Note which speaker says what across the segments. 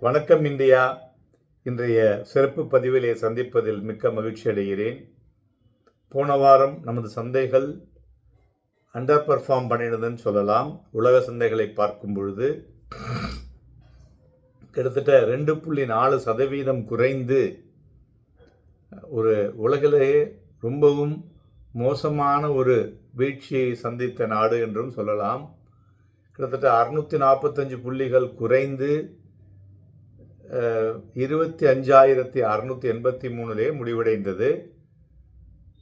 Speaker 1: வணக்கம் இந்தியா. இன்றைய சிறப்பு பதிவிலே சந்திப்பதில் மிக்க மகிழ்ச்சி அடைகிறேன். போன வாரம் நமது சந்தைகள் அண்டர் பர்ஃபார்ம் பண்ணினதுன்னு சொல்லலாம். உலக சந்தைகளை பார்க்கும் பொழுது கிட்டத்தட்ட 2.4% குறைந்து ஒரு உலகிலேயே ரொம்பவும் மோசமான ஒரு வீழ்ச்சியை சந்தித்த நாடு என்றும் சொல்லலாம். கிட்டத்தட்ட 645 புள்ளிகள் குறைந்து 25,683 முடிவடைந்தது.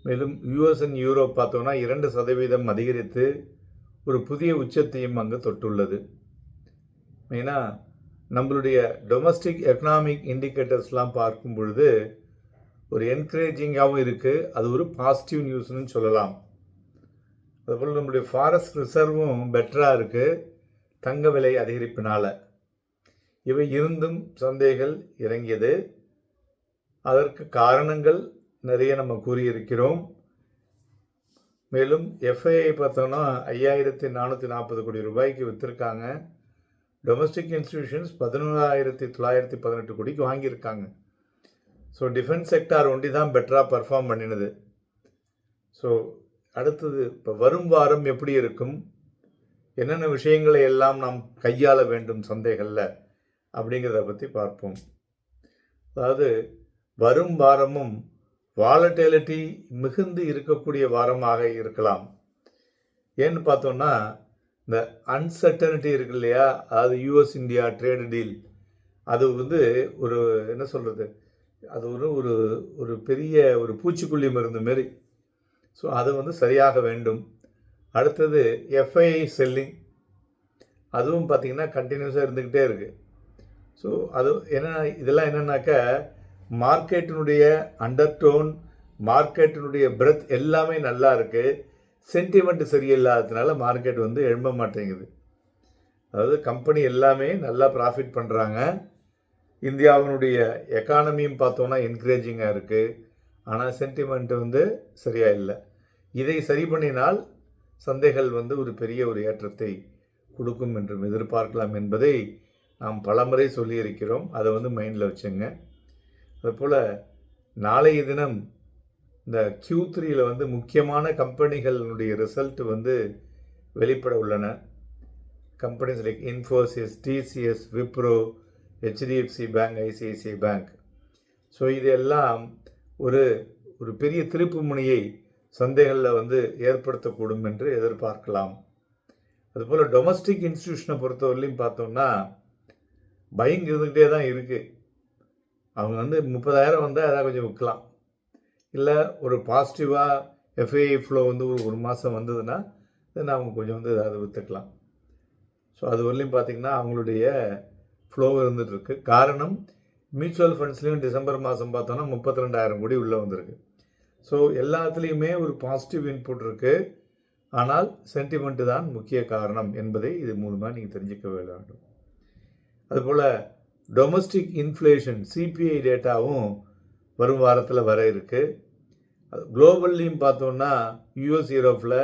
Speaker 1: மேலும் யூஎஸ் அண்ட் யூரோப் பார்த்தோம்னா 2% அதிகரித்து ஒரு புதிய உச்சத்தையும் அங்கு தொட்டுள்ளது. மெயினாக நம்மளுடைய டொமஸ்டிக் எக்கனாமிக் இண்டிகேட்டர்ஸ்லாம் பார்க்கும் பொழுது ஒரு என்கரேஜிங்காகவும் இருக்குது. அது ஒரு பாசிட்டிவ் நியூஸ்னு சொல்லலாம். அதுபோல் நம்மளுடைய ஃபாரஸ்ட் ரிசர்வும் பெட்டராக இருக்குது தங்க விலை அதிகரிப்பினால். இவை இருந்தும் சந்தைகள் இறங்கியது. அதற்கு காரணங்கள் நிறைய நம்ம கூறியிருக்கிறோம். மேலும் எஃப்ஐஐ பார்த்தோன்னா 5,440 கோடி ரூபாய்க்கு விற்றுருக்காங்க. டொமஸ்டிக் இன்ஸ்டிடியூஷன்ஸ் 11,918 கோடிக்கு வாங்கியிருக்காங்க. ஸோ டிஃபென்ஸ் செக்டார் ஒண்டி தான் பெட்டராக பர்ஃபார்ம் பண்ணினது. ஸோ அடுத்தது இப்போ வரும் வாரம் எப்படி இருக்கும், என்னென்ன விஷயங்களை எல்லாம் நாம் கையாள வேண்டும் சந்தைகளில் அப்படிங்கிறத பற்றி பார்ப்போம். அதாவது வரும் வாரமும் வாலட்டிலிட்டி மிகுந்து இருக்கக்கூடிய வாரமாக இருக்கலாம். ஏன்னு பார்த்தோம்னா இந்த அன்சர்டனிட்டி இருக்கு இல்லையா, அதாவது யூஎஸ் இந்தியா ட்ரேடு டீல், அது ஒரு என்ன சொல்கிறது, அது ஒரு பெரிய ஒரு பூச்சிக்கொல்லி மருந்து மாரி. ஸோ அது சரியாக வேண்டும். அடுத்தது எஃப்ஐஐ செல்லிங், அதுவும் பார்த்திங்கன்னா கண்டினியூஸாக இருந்துக்கிட்டே இருக்குது. ஸோ அது இதெல்லாம் என்னன்னாக்கா மார்க்கெட்டினுடைய அண்டர்டோன், மார்க்கெட்டினுடைய பிரெத் எல்லாமே நல்லா இருக்குது. சென்டிமெண்ட் சரியில்லாததுனால மார்க்கெட் எழும்ப மாட்டேங்குது. அதாவது கம்பெனி எல்லாமே நல்லா ப்ராஃபிட் பண்ணுறாங்க. இந்தியாவினுடைய எக்கானமியும் பார்த்தோன்னா என்கரேஜிங்காக இருக்குது. ஆனால் சென்டிமெண்ட்டு சரியாக இல்லை. இதை சரி பண்ணினால் சந்தைகள் ஒரு பெரிய ஒரு ஏற்றத்தை கொடுக்கும் என்றும் எதிர்பார்க்கலாம் என்பதை நாம் பலமுறை சொல்லியிருக்கிறோம். அதை மைண்டில் வச்சுங்க. அதுபோல் நாளைய தினம் இந்த Q3 முக்கியமான கம்பெனிகளுடைய ரிசல்ட் வெளிப்பட உள்ளன. Companies like Infosys, TCS, Wipro, HDFC bank, ICICI bank. So இதெல்லாம் ஒரு பெரிய திருப்பு முனையை சந்தைகளில் ஏற்படுத்தக்கூடும் என்று எதிர்பார்க்கலாம். அதுபோல் டொமஸ்டிக் இன்ஸ்டிடியூஷனை பொறுத்தவரையிலையும் பார்த்தோம்னா பையிங் இருந்துக்கிட்டே தான் இருக்குது. அவங்க 30,000 வந்தால் எதாவது கொஞ்சம் விற்கலாம். இல்லை ஒரு பாசிட்டிவாக எஃப்ஐஐ ஃப்ளோ ஒரு மாதம் வந்ததுன்னா தென் அவங்க கொஞ்சம் அதை விற்றுக்கலாம். ஸோ அது வரலையும் பார்த்திங்கன்னா அவங்களுடைய ஃப்ளோ இருந்துகிட்ருக்கு. காரணம் மியூச்சுவல் ஃபண்ட்ஸ்லேயும் டிசம்பர் மாதம் பார்த்தோன்னா 32,000 கோடி உள்ளே வந்திருக்கு. ஸோ எல்லாத்துலேயுமே ஒரு பாசிட்டிவ் இன்புட் இருக்குது. ஆனால் சென்டிமெண்ட்டு தான் முக்கிய காரணம் என்பதை இது மூலமாக நீங்கள் தெரிஞ்சுக்க வேண்டும். அதுபோல் டொமஸ்டிக் இன்ஃப்ளேஷன் சிபிஐ டேட்டாவும் வரும் வாரத்தில் வர இருக்குது. அது குளோபல்லையும் பார்த்தோன்னா யூஎஸ் யூரோப்பில்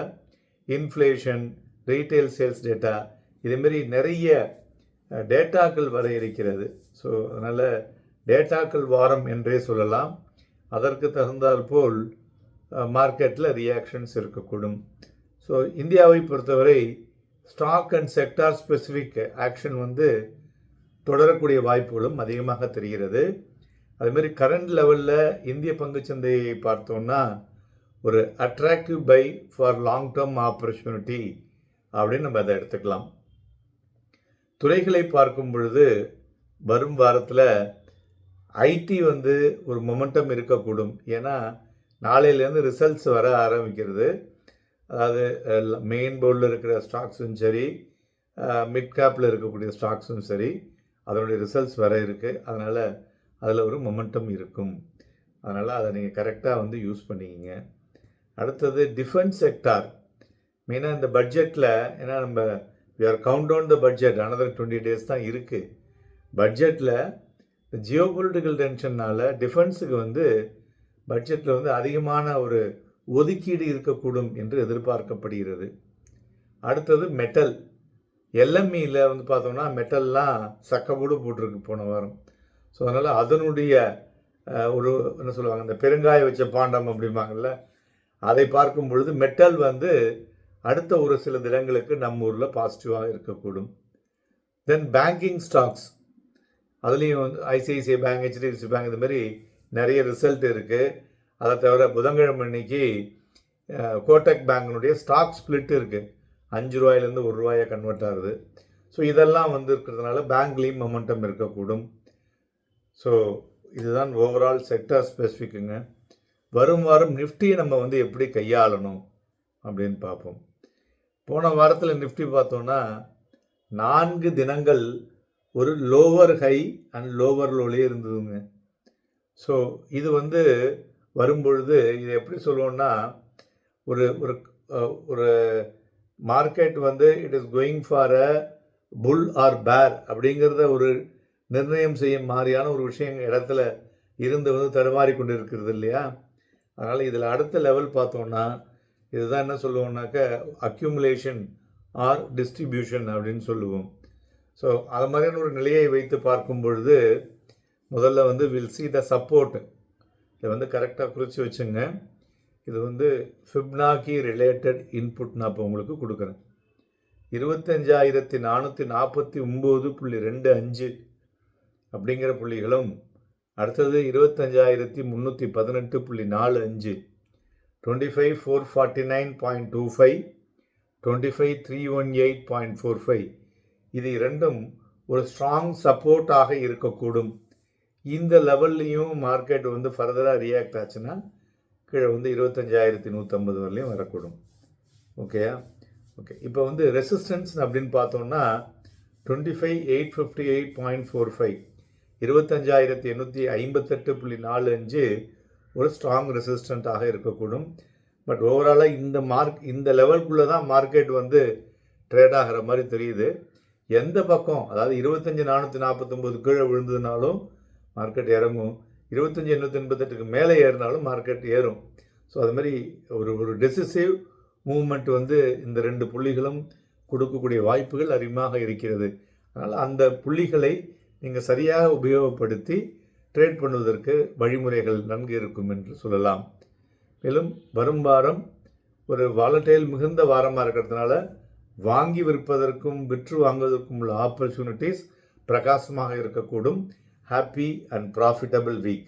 Speaker 1: இன்ஃப்ளேஷன், ரீட்டைல் சேல்ஸ் டேட்டா, இதேமாரி நிறைய டேட்டாக்கள் வர இருக்கிறது. ஸோ அதனால் டேட்டாக்கள் வாரம் என்றே சொல்லலாம். அதற்கு தகுந்தாற்போல் மார்க்கெட்டில் ரியாக்ஷன்ஸ் இருக்கக்கூடும். ஸோ இந்தியாவை பொறுத்தவரை stock and sector specific action தொடரக்கூடிய வாய்ப்புகளும் அதிகமாக தெரிகிறது. அதுமாரி கரண்ட் லெவலில் இந்திய பங்குச்சந்தையை பார்த்தோன்னா ஒரு attractive buy for long term opportunity அப்படின்னு நம்ம அதை எடுத்துக்கலாம். துறைகளை பார்க்கும் பொழுது வரும் வாரத்தில் ஐடி ஒரு மொமெண்டம் இருக்கக்கூடும். ஏன்னா நாளையிலேருந்து ரிசல்ட்ஸ் வர ஆரம்பிக்கிறது. அதாவது மெயின் போர்டில் இருக்கிற ஸ்டாக்ஸும் சரி, மிட் கேப்பில் இருக்கக்கூடிய ஸ்டாக்ஸும் சரி, அதனுடைய ரிசல்ட்ஸ் வர இருக்குது. அதனால் அதில் ஒரு மொமெண்டம் இருக்கும். அதனால் அதை நீங்கள் கரெக்டாக யூஸ் பண்ணிக்கிங்க. அடுத்தது டிஃபென்ஸ் செக்டார். மெயினாக இந்த பட்ஜெட்டில், ஏன்னா நம்ம we are count down the budget, another 20 days தான் இருக்குது. பட்ஜெட்டில் ஜியோபொலிட்டிக்கல் டென்ஷன்னால் டிஃபென்ஸுக்கு பட்ஜெட்டில் அதிகமான ஒரு ஒதுக்கீடு இருக்கக்கூடும் என்று எதிர்பார்க்கப்படுகிறது. அடுத்தது மெட்டல். எல்எம்இயில் வந்து பார்த்தோம்னா மெட்டல்லாம் சக்கப்போடு போட்டிருக்கு போன வாரம். ஸோ அதனால் அதனுடைய ஒரு என்ன சொல்லுவாங்க, இந்த பெருங்காய வச்ச பாண்டம் அப்படிம்பாங்கள்ல, அதை பார்க்கும் பொழுது மெட்டல் வந்து அடுத்த ஒரு சில தினங்களுக்கு நம்ம ஊரில் பாசிட்டிவாக இருக்கக்கூடும். தென் பேங்கிங் ஸ்டாக்ஸ், அதுலேயும் வந்து ஐசிஐசிஐ பேங்க், ஹெச்டிஎஃப்சி பேங்க், இது மாதிரி நிறைய ரிசல்ட் இருக்குது. அதை தவிர புதன்கிழமை அன்னைக்கு கோட்டக் பேங்கினுடைய ஸ்டாக் ஸ்பிளிட் இருக்குது, 5 ரூபாயிலேருந்து 1 ரூபாயாக கன்வெர்ட் ஆகுது. ஸோ இதெல்லாம் வந்து இருக்கிறதுனால பேங்க்லேயும் மொமெண்டம் இருக்கக்கூடும். ஸோ இதுதான் ஓவரால் செக்டார் ஸ்பெசிஃபிக்குங்க. வரும் வாரம் நிஃப்டியை நம்ம வந்து எப்படி கையாளணும் அப்படின்னு பார்ப்போம். போன வாரத்தில் நிஃப்டி பார்த்தோன்னா 4 தினங்கள் ஒரு லோவர் ஹை அண்ட் லோவர் லோலே இருந்ததுங்க. ஸோ இது வந்து வரும்பொழுது இது எப்படி சொல்லுவோன்னா, ஒரு ஒரு ஒரு மார்க்கெட் வந்து it is going for a bull or bear அப்படிங்கிறத ஒரு நிர்ணயம் செய்யும் மாதிரியான ஒரு விஷயம் இடத்துல இருந்து வந்து தடுமாறி கொண்டு இருக்கிறது இல்லையா. அதனால் இதில் அடுத்த லெவல் பார்த்தோன்னா இதுதான் என்ன சொல்லுவோம்னாக்க அக்யூமுலேஷன் ஆர் டிஸ்ட்ரிபியூஷன் அப்படின்னு சொல்லுவோம். ஸோ அது மாதிரியான ஒரு நிலையை வைத்து பார்க்கும் பொழுது முதல்ல வந்து வில் சி த சப்போர்ட். இதை வந்து கரெக்டாக குறித்து வச்சுங்க. இது வந்து ஃபிப்னாக்கி ரிலேட்டட் இன்புட் நான் இப்போ உங்களுக்கு கொடுக்குறேன். 25,449.25 அப்படிங்கிற புள்ளிகளும், அடுத்தது 25,318.45, 25,449.25, 25,318.45 இது இரண்டும் ஒரு ஸ்ட்ராங் சப்போர்ட்டாக இருக்கக்கூடும். இந்த லெவல்லையும் மார்க்கெட் வந்து ஃபர்தராக ரியாக்ட் ஆச்சுன்னா கீழே வந்து 25,150 வரலையும் வரக்கூடும். ஓகேயா? ஓகே, இப்போ வந்து ரெசிஸ்டன்ஸ் அப்படின்னு பார்த்தோம்னா 25,858.45, 25,858.45 ஒரு ஸ்ட்ராங் ரெசிஸ்டண்ட்டாக இருக்கக்கூடும். பட் ஓவராலாக இந்த லெவலுக்குள்ளே தான் மார்க்கெட் வந்து ட்ரேட் ஆகிற மாதிரி தெரியுது. எந்த பக்கம், அதாவது 25,449 கீழே விழுந்ததுனாலும் மார்க்கெட் இறங்கும், 25,888 மேலே ஏறினாலும் மார்க்கெட் ஏறும். ஸோ அது மாதிரி ஒரு டெசிசிவ் மூவ்மெண்ட் வந்து இந்த 2 புள்ளிகளும் கொடுக்கக்கூடிய வாய்ப்புகள் அதிகமாக இருக்கிறது. அதனால் அந்த புள்ளிகளை நீங்கள் சரியாக உபயோகப்படுத்தி ட்ரேட் பண்ணுவதற்கு வழிமுறைகள் நன்கு இருக்கும் என்று சொல்லலாம். மேலும் வரும் வாரம் ஒரு வாலட்டைல் மிகுந்த வாரமாக இருக்கிறதுனால வாங்கி விற்பதற்கும் விற்று வாங்குவதற்கும் உள்ள ஆப்பர்ச்சுனிட்டிஸ் பிரகாசமாக இருக்கக்கூடும். Happy and profitable week.